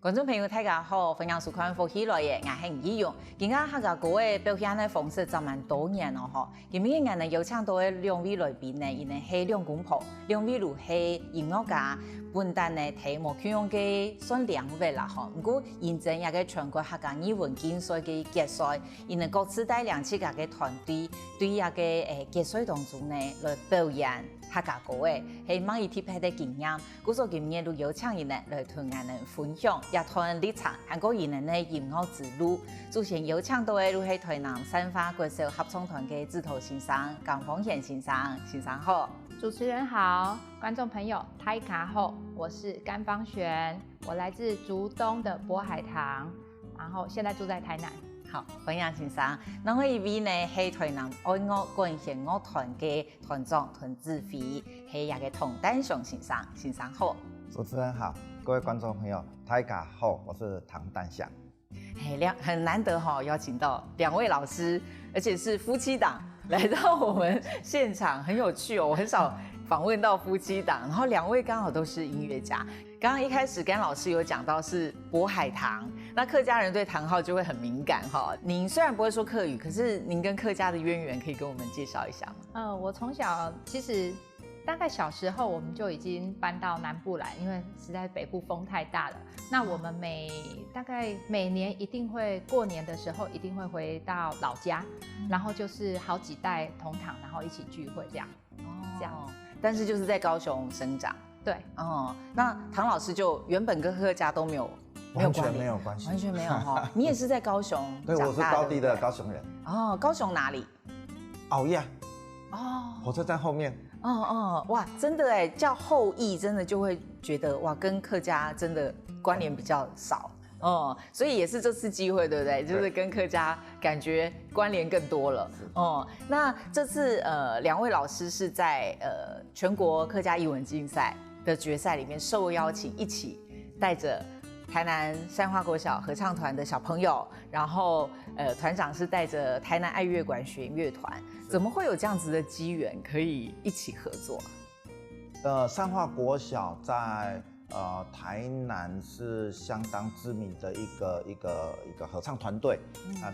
观众朋友大家好，欢迎收看《福喜来也》，我係吳依容。今日客家歌嘅表演嘅方式就蠻多元咯，嗬。今日我哋有請到嘅兩位來賓呢，因為係兩公婆，兩位都係音樂家，本單呢題目佢用嘅算兩位啦，嗬。不過現正一個全國客家語文競賽嘅決賽，因為各自帶領自家嘅團隊，對一個決賽當中呢來表演客家歌嘅，係蠻有特別嘅經驗。故所今日都有請人呢來同我哋分享。一團立場，韓國人嘅音樂之路，之前有請到嘅都係台南善化國小合唱團嘅指導先生江豐賢先生，先生好。主持人好，觀眾朋友大家好，我是甘芳璇，我來自竹東的渤海棠，然後現在住在台南。好，歡迎先生。另外一位呢係台南愛樂管弦樂團嘅團長團指揮，係一個唐丹祥先生，先生好。主持人好，各位觀眾朋友大家好，我是唐丹祥。很難得哈，邀請到兩位老師，而且是夫妻檔來到我們現場，很有趣哦。我很少訪問到夫妻檔，然後兩位剛好都是音樂家。剛剛一開始甘老師有講到是渤海棠，那客家人對堂號就會很敏感哈。您雖然不會說客語，可是您跟客家的淵源可以跟我們介紹一下嗎？我從小其實大概小時候我們就已經搬到南部來，因為實在北部風太大了。那我們大概每年一定會過年的時候一定會回到老家，然後就是好幾代同堂，然後一起聚會這樣。這樣。但是就是在高雄生長。對。哦，那唐老師就原本跟客家都沒有完全沒有關係，完全沒有哈。你也是在高雄長大的？對，我是高地的高雄人。哦，高雄哪裡？鰲義。哦，火車站後面。哇，真的哎，叫後義真的就會覺得哇，跟客家真的關聯比較少。所以也是這次機會，對不對？就是跟客家感覺關聯更多了。那這次兩位老師是在全國客家藝文競賽的決賽裡面受邀請，一起帶着台南善化國小合唱團的小朋友，然後團長是帶着台南愛樂管弦樂團，怎麼會有這樣子的機緣可以一起合作？善化國小在台南是相當知名的一個合唱團隊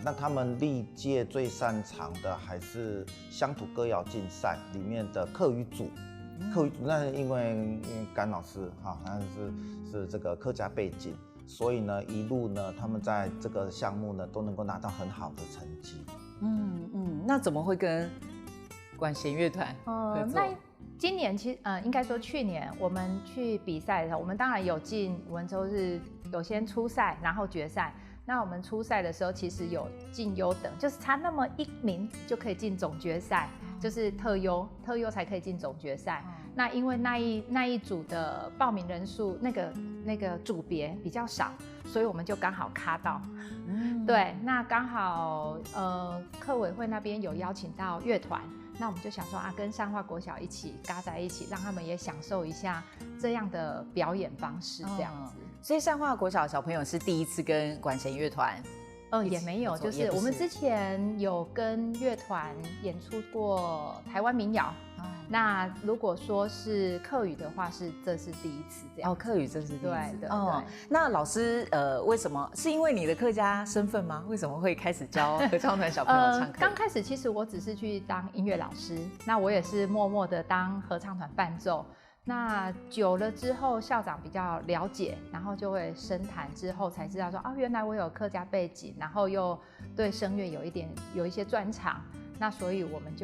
那他們歷屆最擅長的還是鄉土歌謠競賽裡面的客語組。客語組那因為甘老師他是這個客家背景，所以呢一路呢他們在這個項目呢都能夠拿到很好的成績。那怎麼會跟管弦樂團合作？今年其實應該說去年我們去比賽的時候，我們當然有進，我們都是有先初賽，然後決賽。那我們初賽的時候其實有進優等，就是差那麼一名就可以進總決賽，就是特優才可以進總決賽。那因為那一組的報名人數那個組別比較少，所以我們就剛好卡到。對，那剛好客委會那邊有邀請到樂團。那我們就想說跟善化國小一起嘎在一起，讓他們也享受一下這樣的表演方式，這樣子。所以善化國小的小朋友是第一次跟管弦樂團？也沒有，就是我們之前有跟樂團演出過台灣民謠。那如果說是客語的話，這是第一次這樣。客語這是第一次。對。那老師為什麼？是因為你的客家身份嗎？為什麼會開始教合唱團小朋友唱歌？剛開始其實我只是去當音樂老師，那我也是默默的當合唱團伴奏。那久了之後，校長比較了解，然後就會深談之後才知道說原來我有客家背景，然後又對聲樂有一些專長。那所以我們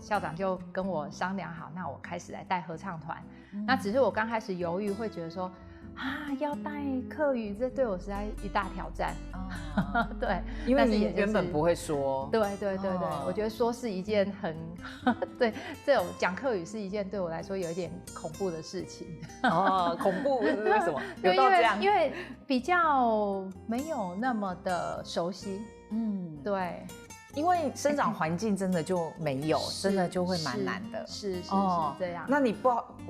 校長就跟我商量好，那我開始來帶合唱團。那只是我剛開始猶豫，會覺得說要帶客語，這對我實在一大挑戰。對，因為你原本不會說。對，我覺得說是一件很對，這種講客語是一件對我來說有一點恐怖的事情。恐怖是為什麼？有到這樣？因為比較沒有那麼的熟悉。對。因為生長環境真的就沒有，真的就會蠻難的。是這樣。那你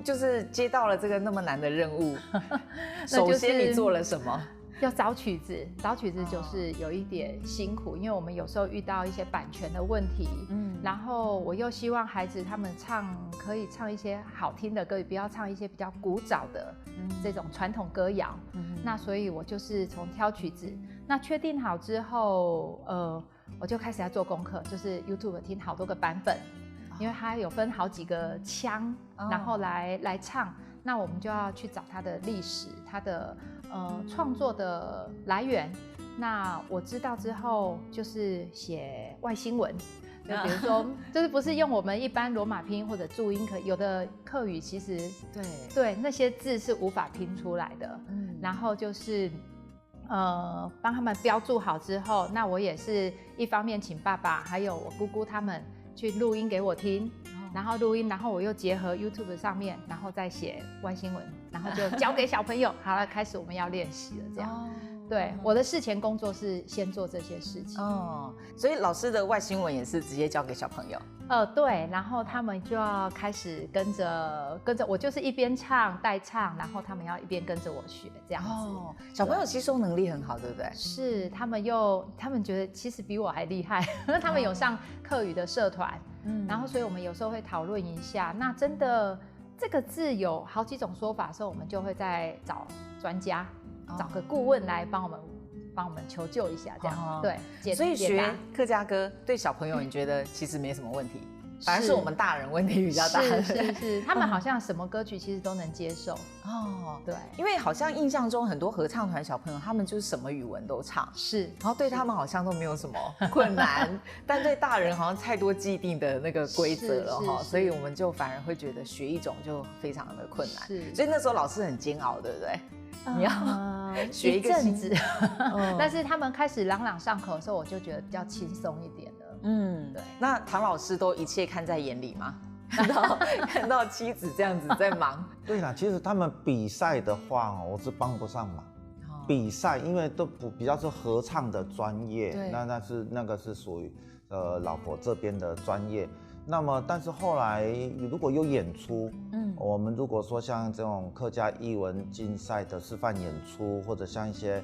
就是接到了這個那麼難的任務，首先你做了什麼？要找曲子，找曲子就是有一点辛苦，因为我们有时候遇到一些版权的问题，然后我又希望孩子他们可以唱一些好听的歌，不要唱一些比较古早的这种传统歌谣。那所以我就是从挑曲子，那确定好之后，我就开始要做功课，就是 YouTube 听好多个版本，因为它有分好几个腔，然后来唱。那我们就要去找它的历史，它的创作的来源。那我知道之后，就是写外星文，就比如说，就是不是用我们一般罗马拼音或者注音，有的客语其实对那些字是无法拼出来的。然后就是帮他们标注好之后，那我也是一方面请爸爸还有我姑姑他们去录音给我听。然后录音，然后我又结合 YouTube 上面，然后再写外星文，然后就交给小朋友。好了，开始我们要练习了，这样。对，我的事前工作是先做这些事情。所以老师的外星文也是直接交给小朋友。对，然后他们就要开始跟着我，就是一边唱带唱，然后他们要一边跟着我学，这样子。小朋友吸收能力很好，对不对？是，他们觉得其实比我还厉害，他们有上客语的社团。然后所以我们有时候会讨论一下，那真的这个字有好几种说法的时候，我们就会再找专家，找个顾问来帮我们求救一下，这样。对，所以学客家歌对小朋友，你觉得其实没什么问题，反而是我们大人问题比较大。是，他们好像什么歌曲其实都能接受。对，因为好像印象中很多合唱团小朋友，他们就是什么语文都唱，然后对他们好像都没有什么困难，但对大人好像太多既定的那个规则了所以我们就反而会觉得学一种就非常的困难。所以那时候老师很煎熬，对不对？你要学一个阵子，但是他们开始朗朗上口的时候，我就觉得比较轻松一点了。对。那唐老师都一切看在眼里吗？看到妻子这样子在忙。对啦，其实他们比赛的话，我是帮不上忙。比赛因为都比较是合唱的专业，那个是属于老婆这边的专业。那么，但是后来如果有演出，我们如果说像这种客家艺文竞赛的示范演出，或者像一些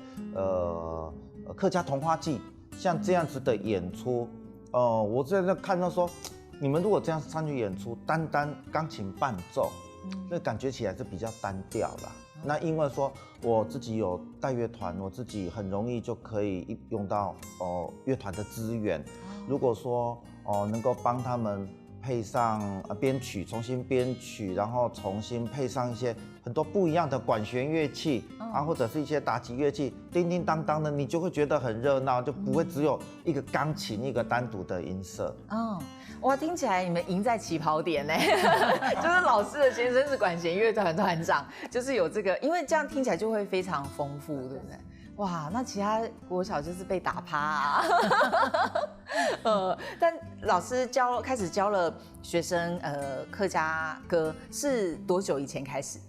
客家童话季，像这样子的演出，我在那看到说，你们如果这样上去演出，单钢琴伴奏，那感觉起来是比较单调啦。那因为说我自己有带乐团，我自己很容易就可以用到乐团的资源。如果说能够帮他们配上编曲，重新编曲，然后重新配上一些很多不一样的管弦乐器或者是一些打击乐器，叮叮当当的，你就会觉得很热闹，就不会只有一个钢琴一个单独的音色。哇，听起来你们赢在起跑点呢，就是老师的先生是管弦乐团团长，就是有这个，因为这样听起来就会非常丰富，对不对？哇，那其他国小就是被打趴但老师开始教了学生客家歌是多久以前开始？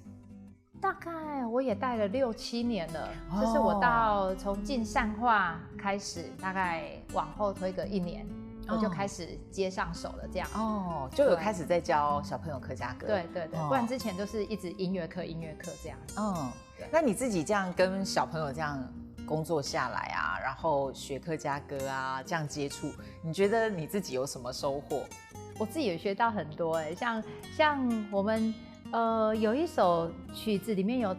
大概我也带了6、7年了，就是我从进善化开始，大概往后推个1年。我就开始接上手了，这样就有开始在教小朋友客家歌。对，不然之前都是一直音乐课这样。那你自己这样跟小朋友这样工作下来啊，然后学客家歌啊，这样接触，你觉得你自己有什么收获？我自己也学到很多像我们有一首曲子里面有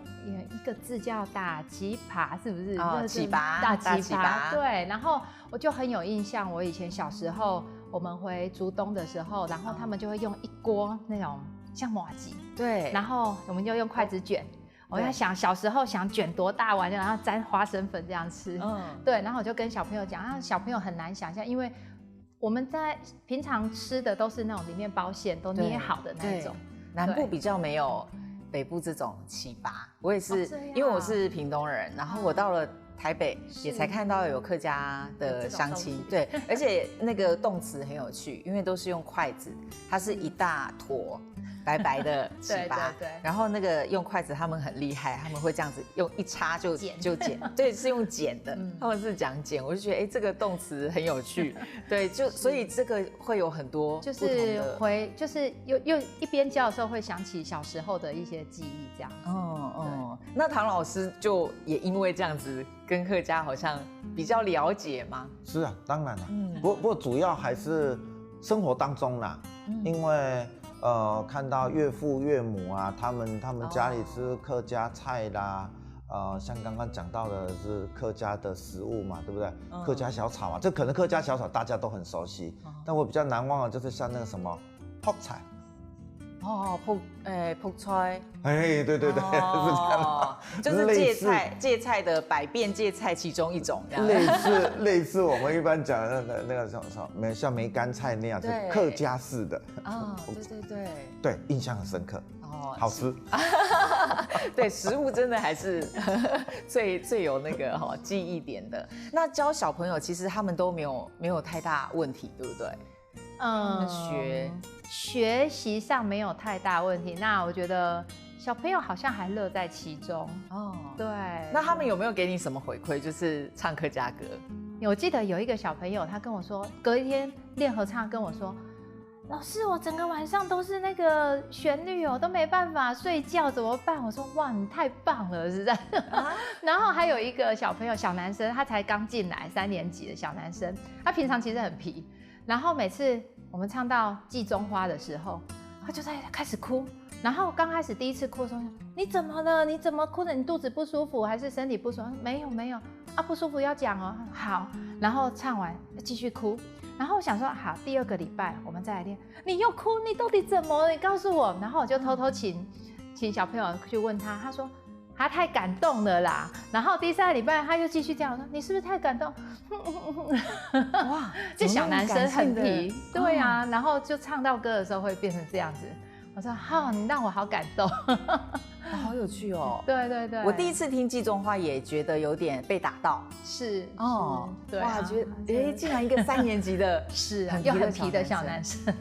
一个字叫打吉扒，是不是？吉扒，打吉扒。对，然后我就很有印象，我以前小时候我们回竹东的时候，然后他们就会用一锅那种像麻糬，对，然后我们就用筷子卷。我在想小时候想卷多大碗，然后沾花生粉这样吃。对，然后我就跟小朋友讲小朋友很难想象，因为我们在平常吃的都是那种里面包馅都捏好的那种。南部比较没有北部这种糍粑，我也是，因为我是屏东人，然后我到了台北也才看到有客家的乡亲，对，而且那个动词很有趣，因为都是用筷子，它是一大坨白白的糍粑，对，然后那个用筷子他们很厉害，他们会这样子用一插就剪，对，是用剪的，他们是讲剪，我就觉得这个动词很有趣，对，所以这个会有很多就是又一边教的时候会想起小时候的一些记忆这样。那唐老师就也因为这样子跟客家好像比较了解吗？是啊，当然了，不过主要还是生活当中啦，因为看到岳父岳母啊，他们家里吃客家菜啦，像刚刚讲到的是客家的食物嘛，对不对？客家小炒嘛，这可能客家小炒大家都很熟悉，但我比较难忘的就是像那个什么泡菜。泡菜，对，是这样，就是芥菜的百变芥菜其中一种，类似我们一般讲的那个什么，像梅干菜那样，是客家式的。对，印象很深刻。好吃。对，食物真的还是最有那个记忆点的。那教小朋友，其实他们都没有太大问题，对不对？学习上没有太大问题，那我觉得小朋友好像还乐在其中。对。那他们有没有给你什么回馈？就是唱客家歌。我记得有一个小朋友，他跟我说，隔一天练合唱跟我说，老师，我整个晚上都是那个旋律都没办法睡觉，怎么办？我说哇，你太棒了，实在。然后还有一个小朋友，小男生，他才刚进来3年级的小男生，他平常其实很皮。然后每次我们唱到《季中花》的时候，他就在开始哭。然后刚开始第一次哭的时候，你怎么了？你怎么哭的？你肚子不舒服还是身体不舒服？没有啊，不舒服要讲哦。好，然后唱完继续哭。然后我想说，好，第2个礼拜我们再来练。你又哭，你到底怎么了？你告诉我。然后我就偷偷请小朋友去问他，他说他太感动了啦。然后第3个礼拜他又继续这样说，你是不是太感动？哇，这小男生很皮，对啊。然后就唱到歌的时候会变成这样子。我说好，你让我好感动。好有趣哦。对，我第一次听《季中花》也觉得有点被打到。是对，哇，觉得竟然一个3年级的是很皮的小男生。是。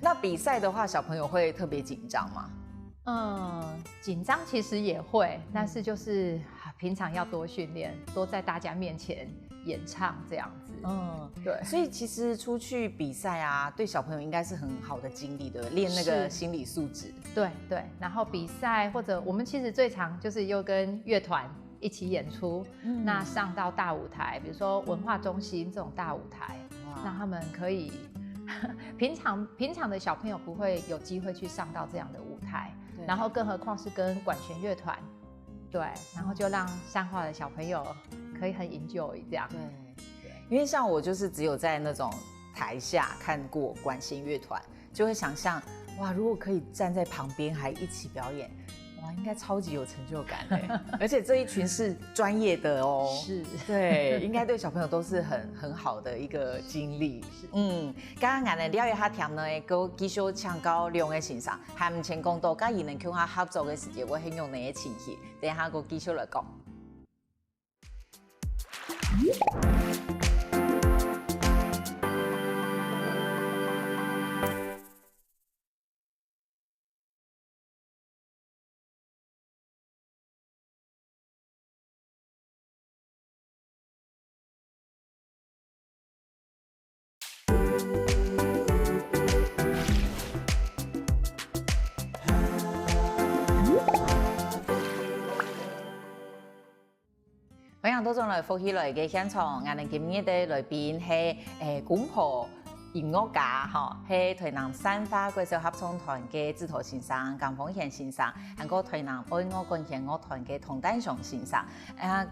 那比赛的话，小朋友会特别紧张吗？紧张其实也会，但是就是平常要多训练，多在大家面前演唱这样子。对。所以其实出去比赛啊，对小朋友应该是很好的经历的，练那个心理素质。对。然后比赛或者我们其实最常就是又跟乐团一起演出，那上到大舞台，比如说文化中心这种大舞台，那他们可以平常的小朋友不会有机会去上到这样的舞台。然后更何况是跟管弦乐团，对，然后就让彰化的小朋友可以很 enjoy 这样。对，因为像我就是只有在那种台下看过管弦乐团，就会想象哇，如果可以站在旁边还一起表演，哇，应该超级有成就感哎！而且这一群是专业的哦，是，对，应该对小朋友都是很好的一个经历。刚刚俺哋了解下听呢，个继续唱高亮的欣赏，还唔前讲到，甲伊能跟下合作的时间，我很用你的情绪，等下个继续来讲。分享多種來福喜來嘅現場，我哋今日嘅來賓係公婆音樂家，係台南三花國小合唱團嘅指頭先生甘豐賢先生，還有台南愛樂管弦樂團嘅童丹雄先生。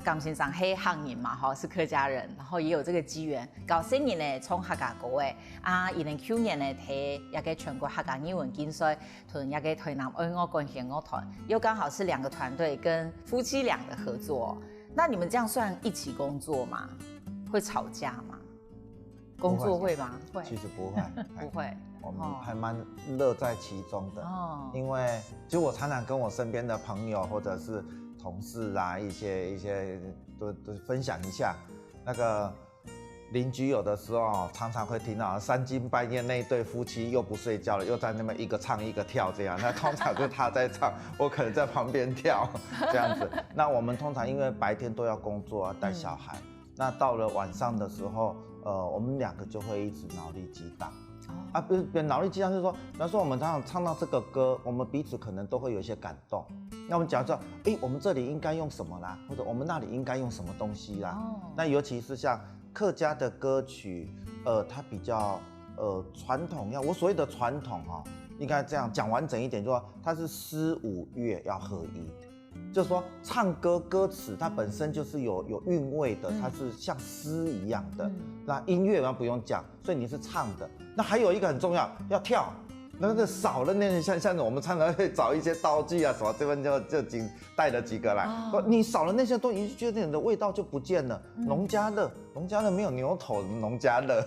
甘先生係漢人嘛，是客家人，然後也有這個機緣，到新年呢從客家過嘅，2009年呢睇一個全國客家語文競賽，同一個台南愛樂管弦樂團，又剛好是兩個團隊跟夫妻倆的合作。那你們這樣算一起工作嗎？會吵架嗎？工作會嗎？會。其實不會，不會。我們還蠻樂在其中的。因為就我常常跟我身邊的朋友或者是同事啊，一些都分享一下。那个邻居有的时候常常会听到3更半夜那一对夫妻又不睡觉了，又在那边一个唱一个跳这样。那通常就是他在唱，我可能在旁边跳这样子。那我们通常因为白天都要工作啊，带小孩，那到了晚上的时候，我们2个就会一直脑力激荡。啊，不是脑力激荡，就是说，比方说我们常常唱到这个歌，我们彼此可能都会有一些感动。那我们讲说，我们这里应该用什么啦，或者我们那里应该用什么东西啦。那尤其是像客家的歌曲，它比较传统，我所谓的传统应该这样讲完整一点，就说它是诗舞乐要合一。就是说，唱歌歌词它本身就是有韵味的，它是像诗一样的。那音乐嘛不用讲，所以你是唱的。那还有一个很重要，要跳。那个少了那些像我们常常会找一些道具啊什么，这边就带了几个来。你少了那些东西，就觉得你的味道就不见了。农家乐没有牛头，农家乐。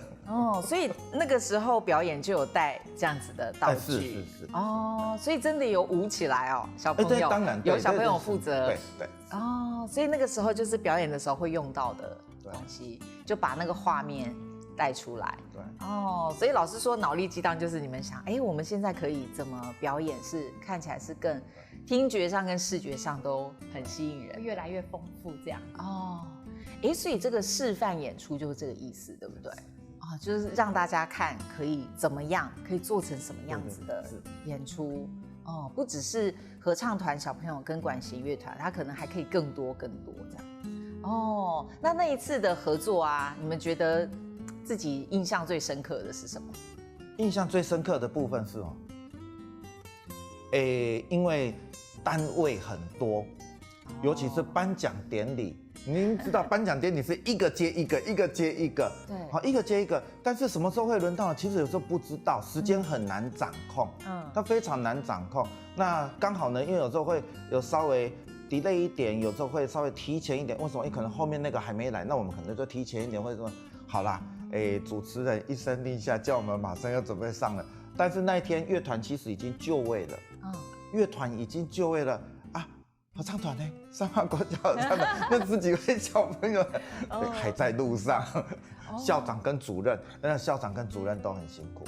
所以那个时候表演就有带这样子的道具。是。所以真的有舞起来小朋友。对，当然有小朋友负责。对。所以那个时候就是表演的时候会用到的东西，就把那个画面带出来。对。所以老师说脑力激荡就是你们想，我们现在可以怎么表演是看起来是更听觉上跟视觉上都很吸引人，越来越丰富这样。所以这个示范演出就是这个意思，对不对？就是让大家看可以怎么样，可以做成什么样子的演出。不只是合唱团小朋友跟管弦乐团，他可能还可以更多这样。那一次的合作啊，你们觉得自己印象最深刻的是什么？印象最深刻的部分是因为单位很多，尤其是颁奖典礼。您知道颁奖典礼是一个接一个，一个接一个，对，一个接一个。但是什么时候会轮到呢？其实有时候不知道，时间很难掌控，它非常难掌控。那刚好呢，因为有时候会有稍微 delay 一点，有时候会稍微提前一点。为什么？可能后面那个还没来，那我们可能就提前一点，或者说好啦，主持人一声令下，叫我们马上要准备上了。但是那一天乐团其实已经就位了，乐团已经就位了。合唱团呢？三华国小合唱团那10几位小朋友还在路上，校长跟主任，校长跟主任都很辛苦，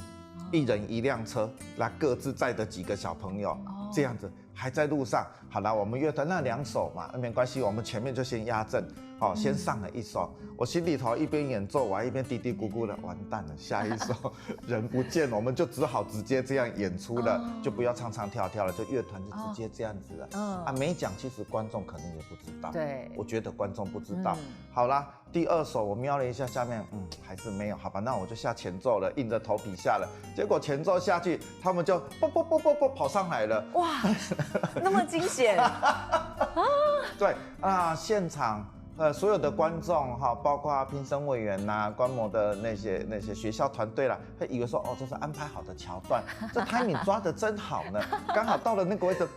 一人一辆车，来各自载着几个小朋友，这样子还在路上。好了，我们乐团那2首嘛，没关系，我们前面就先压阵，先上了1首。我心里头一边演奏，我还一边嘀嘀咕咕的，完蛋了，下一首人不见了，我们就只好直接这样演出了，就不要唱唱跳跳了，就乐团就直接这样子了。没讲，其实观众可能也不知道。对，我觉得观众不知道。好啦，第2首我瞄了一下下面，还是没有。好吧，那我就下前奏了，硬着头皮下了。结果前奏下去，他们就啵跑上来了。哇，那么惊险！对啊，现场所有的观众包括评审委员呐、观摩的那些学校团队啦，会以为说这是安排好的桥段，这 timing 抓得真好呢，刚好到了那个位置，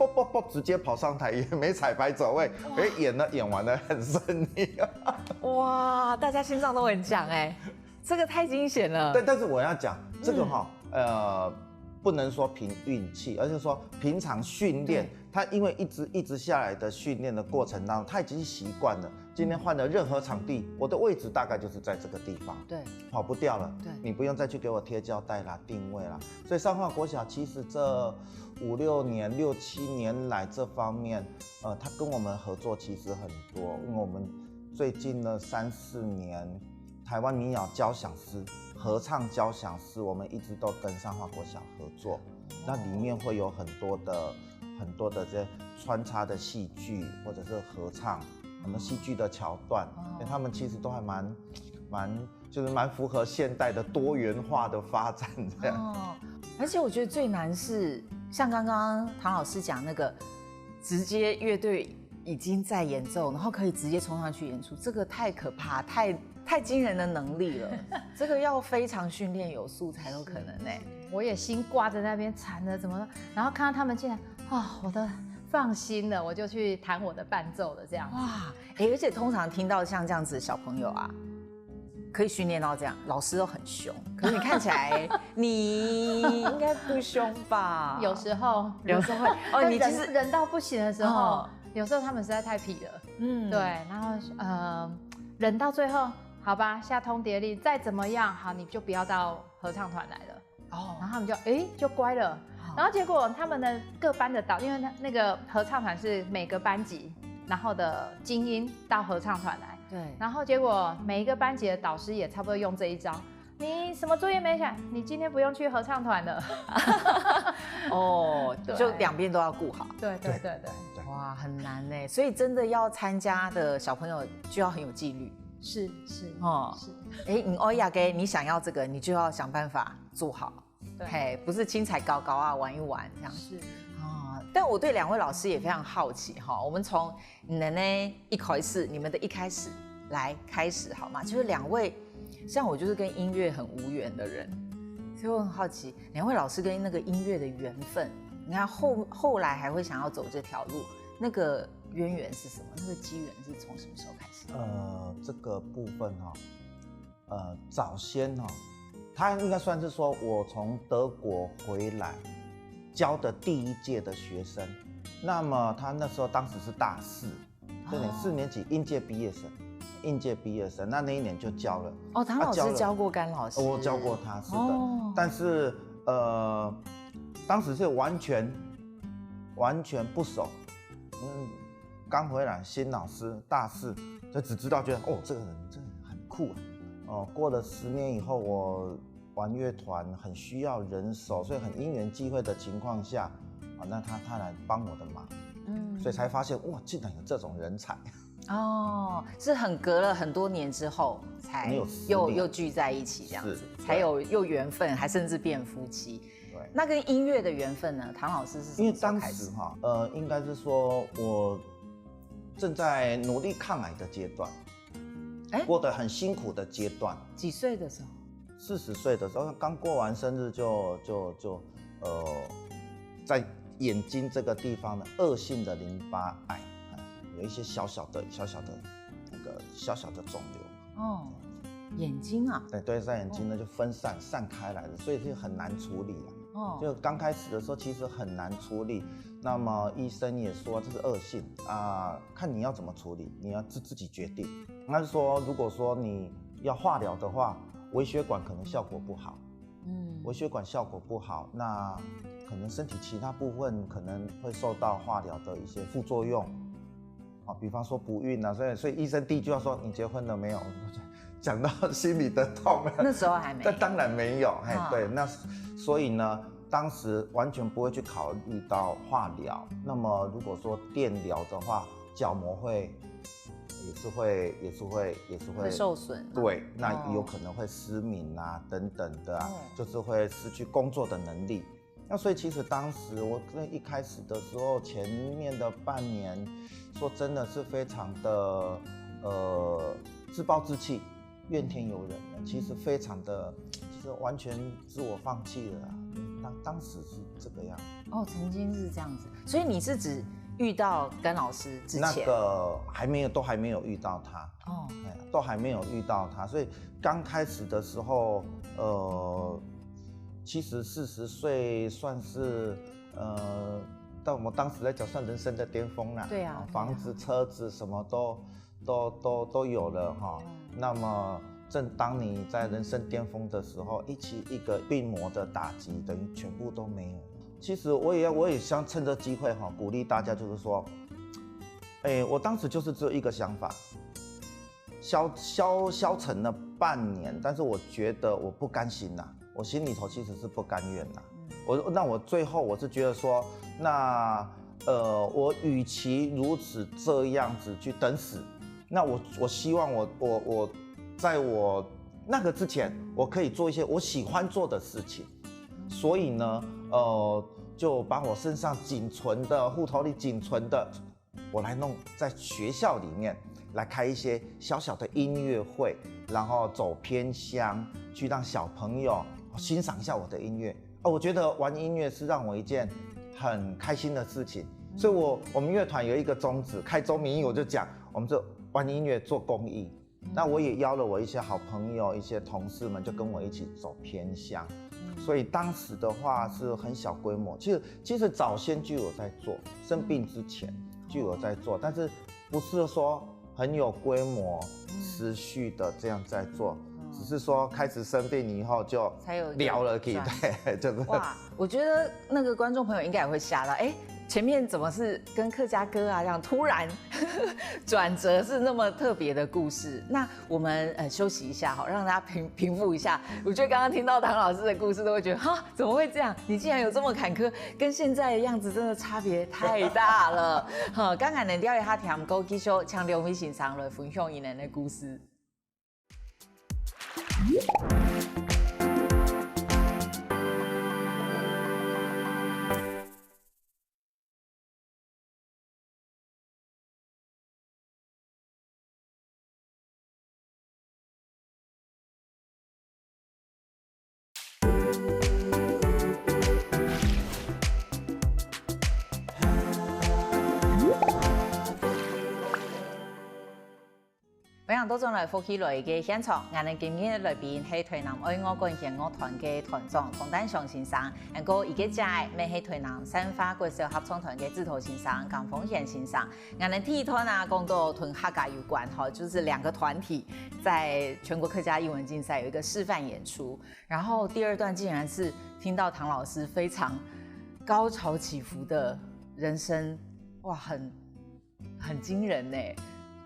直接跑上台，也没彩排走位，演完了很顺利。哇，大家心脏都很强这个太惊险了。对，但是我要讲这个不能说凭运气，而是说平常训练，他因为一直下来的训练的过程当中，他已经习惯了。今天换了任何场地，我的位置大概就是在这个地方，对，跑不掉了。对，你不用再去给我贴胶带啦、定位啦。所以上化国小其实这5、6年、6、7年来这方面，他跟我们合作其实很多，因为我们最近的3、4年，台湾民谣交响诗。合唱交响诗，我们一直都跟上化国小合作，那里面会有很多的这些穿插的戏剧或者是合唱，很多戏剧的桥段，他们其实都还蛮符合现代的多元化的发展这样。而且我觉得最难是像刚刚唐老师讲那个，直接乐队已经在演奏，然后可以直接冲上去演出，这个太可怕，太惊人的能力了，这个要非常训练有素才有可能我也心挂在那边缠着怎么了，然后看到他们进来，我都放心了，我就去弹我的伴奏了，这样。哇，而且通常听到像这样子的小朋友啊，可以训练到这样，老师都很凶，可是你看起来你应该不凶吧？有时候会你其实人到不行的时候，有时候他们实在太皮了，对，然后忍到最后，好吧，下通牒令，再怎么样好，你就不要到合唱团来了。然后他们就乖了。然后结果他们的各班的因为那个合唱团是每个班级然后的精英到合唱团来，对，然后结果每一个班级的导师也差不多用这一招。你什么作业没写？你今天不用去合唱团了。就两边都要顾好。对。哇，很难呢，所以真的要参加的小朋友就要很有纪律。是。你欧亚给你想要这个，你就要想办法做好。对，不是轻踩高高啊，玩一玩这样。是。但我对两位老师也非常好奇哈，我们从你们的一开始来开始好吗？就是两位。像我就是跟音乐很无缘的人，所以我很好奇，两位老师跟那个音乐的缘分，你看后来还会想要走这条路，那个渊源是什么？那个机缘是从什么时候开始？这个部分早先他应该算是说我从德国回来教的第一届的学生，那么他那时候当时是大4，就4年级应届毕业生，那一年就教了。唐老师教过甘老师，我教过他，是的。但是当时是完全不熟，刚回来新老师，大4，就只知道觉得这个人真的很酷过了10年以后，我玩乐团很需要人手，所以很因缘际会的情况下，那他来帮我的忙，所以才发现哇，竟然有这种人才。是很隔了很多年之后才又聚在一起这样子，才有又缘分，还甚至变夫妻。对，那跟音乐的缘分呢？唐老师是什么时候开始？因为当时应该是说我正在努力抗癌的阶段，过得很辛苦的阶段。几岁的时候？40岁的时候，刚过完生日就在眼睛这个地方的恶性的淋巴癌。有一些小小的肿瘤眼睛啊，对，在眼睛呢就散开来了，所以就很难处理就刚开始的时候其实很难处理，那么医生也说这是恶性看你要怎么处理，你要自己决定。他是说如果说你要化疗的话，微血管可能效果不好，微血管效果不好，那可能身体其他部分可能会受到化疗的一些副作用。比方说不孕所以医生第一句话说你结婚了没有？讲到心里的痛。那时候还没有。当然没有，对，那所以呢，当时完全不会去考虑到化疗。那么如果说电疗的话，角膜也是会受损。对，那有可能会失明等等的就是会失去工作的能力。那所以其实当时我一开始的时候，前面的半年，说真的是非常的自暴自弃、怨天尤人的，其实非常的就是完全自我放弃了当时是这个样子。曾经是这样子，所以你是指遇到甘老师之前，那个都还没有遇到他都还没有遇到他，所以刚开始的时候其实40岁算是但我们当时在讲算人生的巅峰啦。对啊，房子、车子什么都有了那么正当你在人生巅峰的时候，一个病魔的打击，等于全部都没有。其实我也想趁这机会鼓励大家，就是说，我当时就是只有一个想法，消沉了半年，但是我觉得我不甘心我心里头其实是不甘愿那我最后我是觉得说，那我与其如此这样子去等死，那我希望我在我那个之前，我可以做一些我喜欢做的事情。所以呢，就把我身上仅存的户头里仅存的，我来弄在学校里面来开一些小小的音乐会，然后走偏乡去让小朋友欣赏一下我的音乐。我觉得玩音乐是让我一件很开心的事情，所以我们乐团有一个宗旨，开宗明义我就讲，我们就玩音乐做公益。那我也邀了我一些好朋友、一些同事们，就跟我一起走偏乡。所以当时的话是很小规模，其实早先就有在做，生病之前就有在做，但是不是说很有规模、持续的这样在做，只是说开始生病以后就才有聊了起，对，就是。哇，我觉得那个观众朋友应该也会吓到，哎，前面怎么是跟客家歌啊这样突然转折是那么特别的故事？那我们休息一下好，让大家平复一下。我觉得刚刚听到唐老师的故事，都会觉得哈，怎么会这样？你竟然有这么坎坷，跟现在的样子真的差别太大了。哈，刚才能了解下听歌，继续请两位先生来分享伊们的故事。分享多種來福喜來嘅現場，我哋今日來賓係台南愛樂管弦樂團嘅團長童丹祥先生，然後伊個家咪係台南新化國小合唱團嘅指頭先生江豐賢先生。我哋第一團啊講到同客家有關，哈，就是兩個團體在全國客家藝文競賽有一個示範演出，然後第二段竟然是聽到唐老師非常高潮起伏的人生，哇，很驚人呢。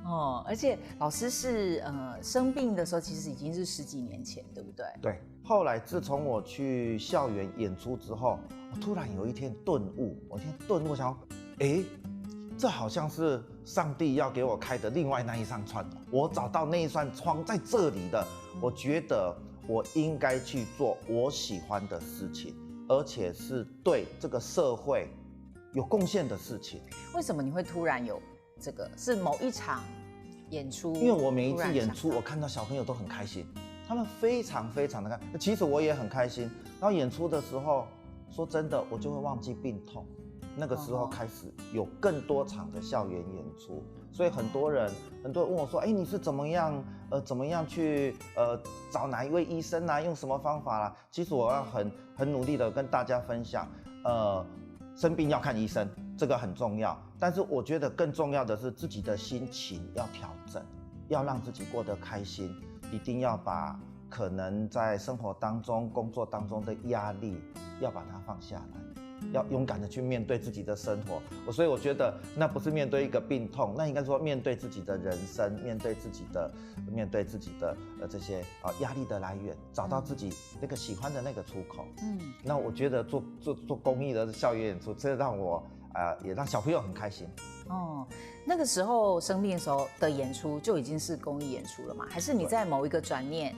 哦，而且老師是生病的時候，其實已經是10幾年前，對不對？對。後來自從我去校園演出之後，我突然有一天頓悟，想，這好像是上帝要給我開的另外那一扇窗，我找到那一扇窗在這裡的，我覺得我應該去做我喜歡的事情，而且是對這個社會有貢獻的事情。為什麼你會突然有？這個是某一場演出，因為我每一次演出，我看到小朋友都很開心，他們非常非常的開心，其實我也很開心。然後演出的時候，說真的，我就會忘記病痛。那個時候開始有更多場的校園演出，所以很多人問我說：“哎，你是怎麼樣去找哪一位醫生啊？用什麼方法啦？”其實我要很努力的跟大家分享，生病要看醫生，這個很重要。但是我覺得更重要的是自己的心情要調整，要讓自己過得開心，一定要把可能在生活當中、工作當中的壓力要把它放下來，要勇敢的去面對自己的生活。所以我覺得那不是面對一個病痛，那應該說面對自己的人生，面對自己的這些壓力的來源，找到自己那個喜歡的那個出口。那我覺得做公益的校園演出，這讓我也讓小朋友很開心。哦，那個時候生病的時候的演出就已經是公益演出了嗎？還是你在某一個轉念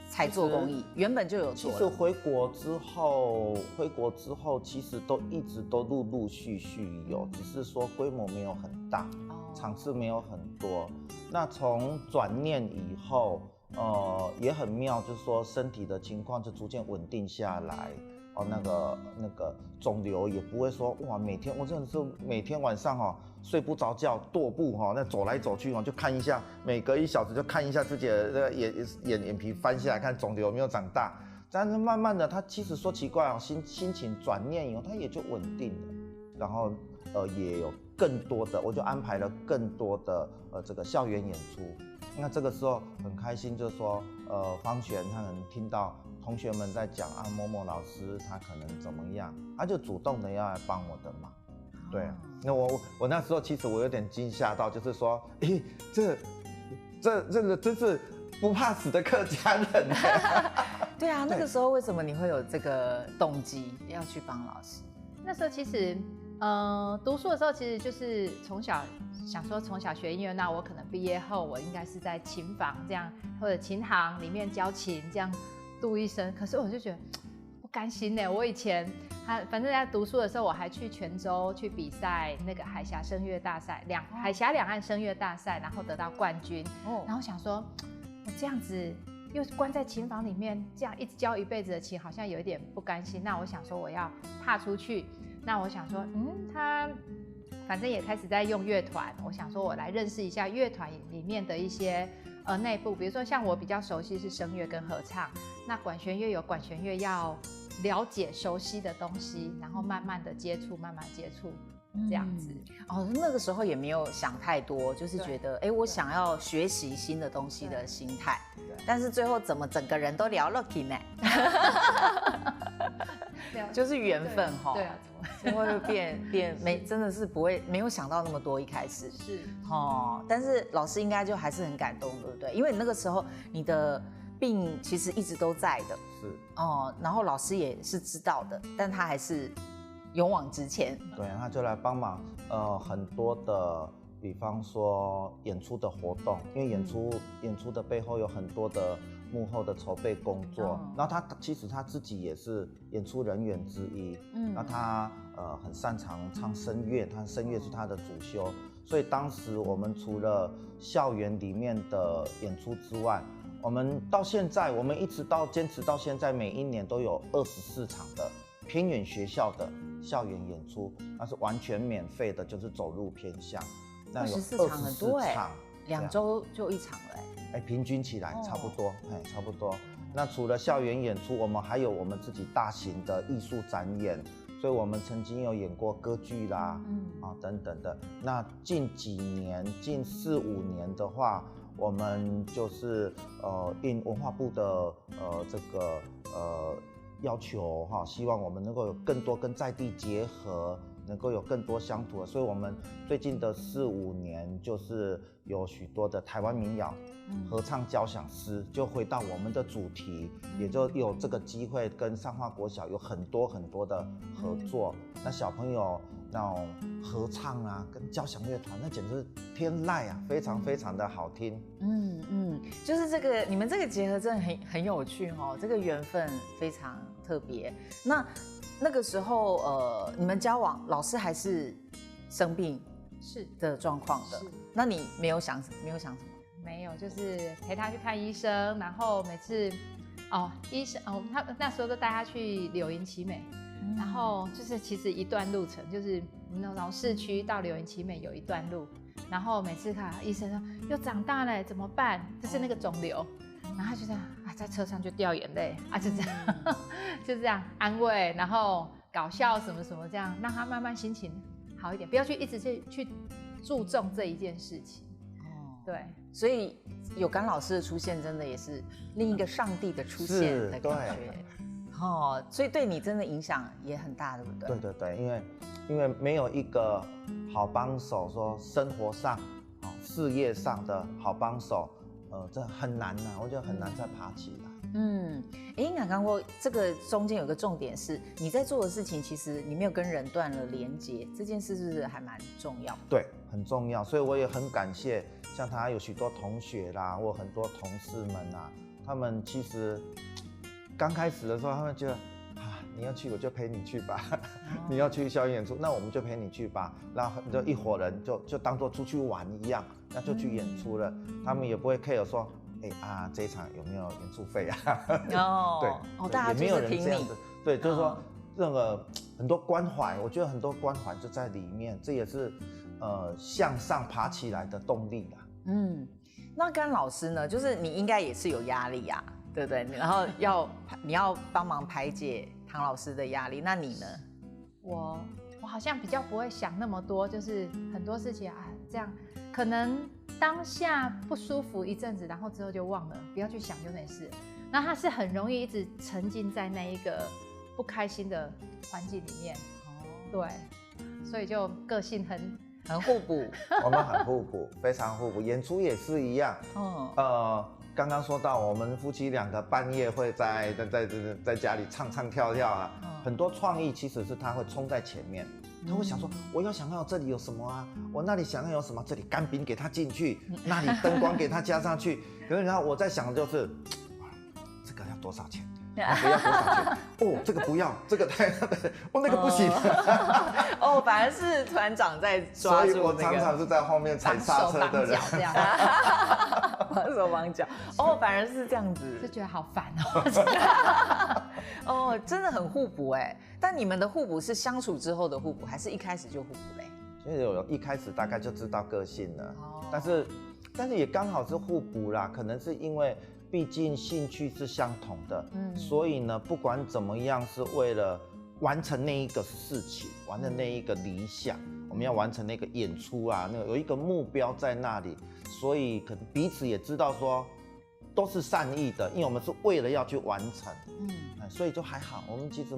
才做公益？原本就有做。其實回國之後，其實一直都陸陸續續有，只是說規模沒有很大，場次沒有很多。那從轉念以後，也很妙，就是說身體的情況就逐漸穩定下來。那個腫瘤也不會說哇，我真的是每天晚上睡不着覺，踱步那走來走去就看一下，每隔1小時就看一下自己的這個眼皮翻下來，看腫瘤有沒有長大。但是慢慢的，他其實說奇怪心情轉念以後，他也就穩定了。然後也有更多的，我就安排了更多的這個校園演出。那這個時候很開心，就是說方璇他可能聽到同學們在講某某老師他可能怎麼樣，他就主動的要來幫我的忙。對，那我那時候其實我有點驚嚇到，就是說，這個真是不怕死的客家人。對啊，那個時候為什麼你會有這個動機要去幫老師？那時候其實讀書的時候其實就是從小想說從小學音樂，那我可能畢業後我應該是在琴房這樣或者琴行裡面教琴這樣度一生。可是我就覺得不甘心呢。我以前反正在讀書的時候，我還去泉州去比賽那個海峽聲樂大賽，海峽兩岸聲樂大賽，然後得到冠軍。然後想說我這樣子又關在琴房裡面，這樣一直教一輩子的琴，好像有一點不甘心。那我想說我要踏出去。那我想說，他反正也開始在用樂團，我想說我來認識一下樂團裡面的一些內部，比如說像我比較熟悉是聲樂跟合唱，那管弦樂有管弦樂要了解熟悉的東西，然後慢慢的接觸，这样子。哦，那个时候也没有想太多，就是觉得我想要学习新的东西的心态。但是最后怎么整个人都聊 lucky 呢？就是缘分哈。对啊，怎么会变真的是没有想到那么多一开始。是但是老师应该就还是很感动，对不对？因为那个时候你的病其实一直都在的。是。然后老师也是知道的，但他还是勇往直前。对，他就来帮忙，很多的，比方说演出的活动，因为演出的背后有很多的幕后的筹备工作，然后其实他自己也是演出人员之一，那他很擅长唱声乐，他声乐是他的主修，所以当时我们除了校园里面的演出之外，我们到现在，我们一直坚持到现在，每一年都有24场的偏远学校的校园演出，那是完全免费的，就是走路偏乡。那有24场很多场，2周就1场了平均起来差不多，差不多。那除了校园演出，我们还有我们自己大型的艺术展演，所以我们曾经有演过歌剧啦，等等的。那近几年，近4、5年的话，我们就是应文化部的这个要求哈，希望我们能够有更多跟在地结合，能够有更多乡土的，所以我们最近的4、5年就是有许多的台湾民谣合唱交响诗，就回到我们的主题，也就有这个机会跟上化国小有很多的合作。那小朋友那种合唱啊，跟交响乐团，那简直是天籁啊，非常的好听。就是你们这个结合真的很有趣哦，这个缘分非常特别。那个时候你们交往，老师还是生病的状况的，那你没有想什么？没有，就是陪他去看医生，然后每次医生他那时候都带他去柳营奇美，然后就是其实一段路程，就是那种市区到柳营奇美有一段路，然后每次看医生说又长大了怎么办？就是那个肿瘤，然后他就这样在车上就掉眼泪就这样就这样安慰，然后搞笑什么这样，让他慢慢心情好一点，不要一直去注重这一件事情。对，所以有甘老师的出现，真的也是另一个上帝的出现的感觉。所以对你真的影响也很大，对不对？对，因为没有一个好帮手，说生活上、事业上的好帮手，这很难我觉得很难再爬起来。刚刚过这个中间有个重点是，你在做的事情，其实你没有跟人断了连接，这件事是不是还蛮重要？对，很重要，所以我也很感谢，像他有许多同学啦，或很多同事们啊，他们其实刚开始的时候，他们觉得你要去我就陪你去吧，你要去校园演出，那我们就陪你去吧，然后就一伙人就当作出去玩一样，那就去演出了，他们也不会 care 说。这一场有没有演出费啊？大家也没有人听这样子。对，就是说那个很多关怀，我觉得很多关怀就在里面，这也是向上爬起来的动力啦。那甘老师呢？就是你应该也是有压力啊，对不对？然后你要帮忙排解唐老师的压力，那你呢？我好像比较不会想那么多，就是很多事情这样可能。当下不舒服一阵子，然后之后就忘了，不要去想就没事。那他是很容易一直沉浸在那一个不开心的环境里面，对，所以就个性很互补。我们很互补，非常互补。演出也是一样。刚刚说到我们夫妻2个半夜会在家里唱跳啊，很多创意其实是他会冲在前面。他会想说，我要想要这里有什么啊，我那里想要有什么，这里干冰给他进去，那里灯光给他加上去。可是然后我在想的就是，这个要多少钱？不要多少钱？这个不要，这个太那个不行。反而是团长在抓住，所以我常常是在后面踩刹车的人。绑手绑脚，反而是这样子，就觉得好烦真的很互补但你们的互补是相处之后的互补，还是一开始就互补嘞？其实一开始大概就知道个性了，但是也刚好是互补啦，可能是因为毕竟兴趣是相同的，所以呢，不管怎么样，是为了完成那一个事情，完成那一个理想，我们要完成那个演出啊，那个有一个目标在那里，所以可能彼此也知道说都是善意的，因为我们是为了要去完成，所以就还好，我们其实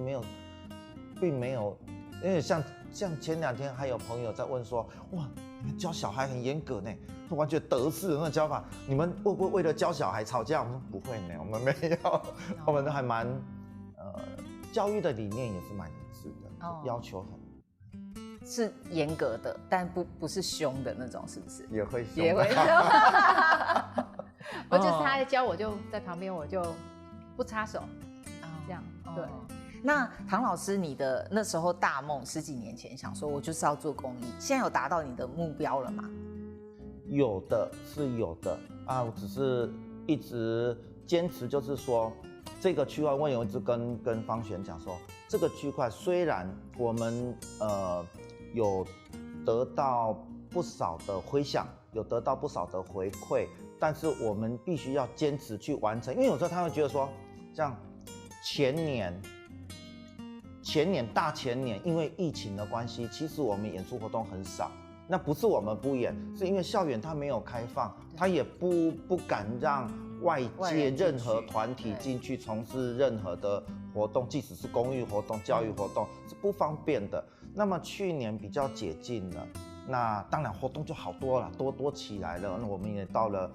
并没有，因为像前2天还有朋友在问说，哇，你们教小孩很严格呢，完全德式的那教法，你们会不会为了教小孩吵架？我们说不会呢，我们没有，我们都还蛮教育的理念也是蛮一致的，要求是严格的，但不是凶的那种，是不是？也会凶，也会凶。我就是他在教，我就在旁边，我就不插手，这样对。那唐老师，你的那时候大梦10几年前想说，我就是要做公益，现在有达到你的目标了吗？有的是有的啊，我只是一直坚持，就是说这个区块，我有一直跟方璇讲说，这个区块虽然我们有得到不少的回响，有得到不少的回馈，但是我们必须要坚持去完成，因为有时候他会觉得说，像大前年，因为疫情的关系，其实我们演出活动很少。那不是我们不演，是因为校园它没有开放，它也不敢让外界任何团体进去从事任何的活动，即使是公益活动、教育活动是不方便的。那么去年比较解禁了，那当然活动就好多了，多起来了。那我们也到了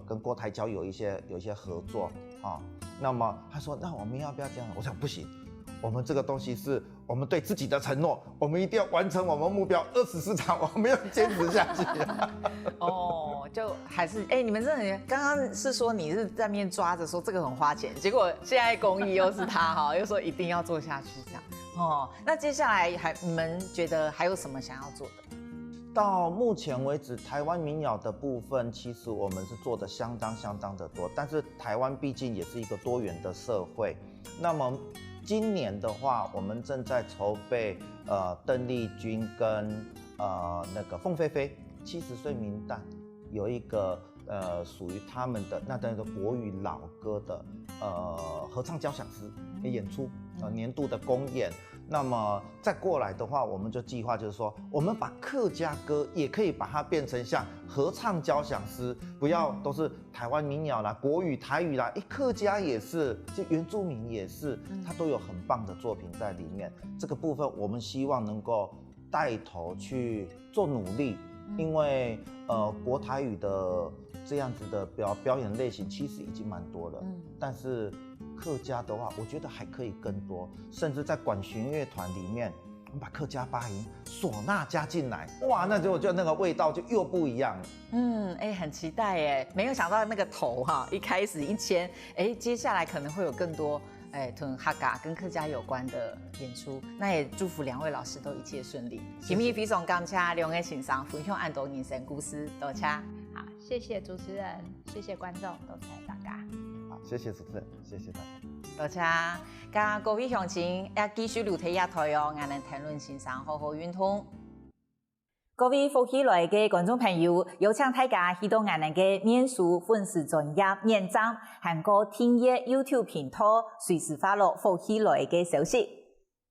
跟国台交有一些合作啊。那么他说，那我们要不要这样？我想不行。我们这个东西是我们对自己的承诺，我们一定要完成我们目标24场，我们要坚持下去。就还是你们真的刚刚是说你是在面抓着说这个很花钱，结果现在公益又是他哈，又说一定要做下去这样那接下来你们觉得还有什么想要做的？到目前为止，台湾民谣的部分，其实我们是做的相当的多，但是台湾毕竟也是一个多元的社会，那么。今年的话，我们正在筹备邓丽君跟那个凤飞飞70岁名旦有一个属于他们的那个国语老歌的合唱交响诗演出年度的公演。那么再过来的话，我们就计划就是说，我们把客家歌也可以把它变成像合唱交响诗，不要都是台湾民谣啦、国语、台语啦，客家也是，就原住民也是，它都有很棒的作品在里面。这个部分我们希望能够带头去做努力，因为国台语的这样子的表演类型其实已经蛮多了，但是客家的话，我觉得还可以更多，甚至在管弦乐团里面，我们把客家八音、唢呐加进来，哇，那就我觉得那个味道就又不一样了。很期待耶，没有想到那个头一开始一签，接下来可能会有更多跟客家跟客家有关的演出。那也祝福2位老师都一切顺利。今日非常感谢2位先生分享很多人生故事，多谢。好，谢谢主持人，谢谢观众，多谢大家。好，谢谢主持人，谢谢大家。多谢，甲各位乡亲也继续留在台我们谈论欣赏好好运通。各位福喜来嘅观众朋友，有请大家去到我们嘅面书粉丝专页点赞，还有订阅 YouTube 频道，随时发落福喜来嘅消息。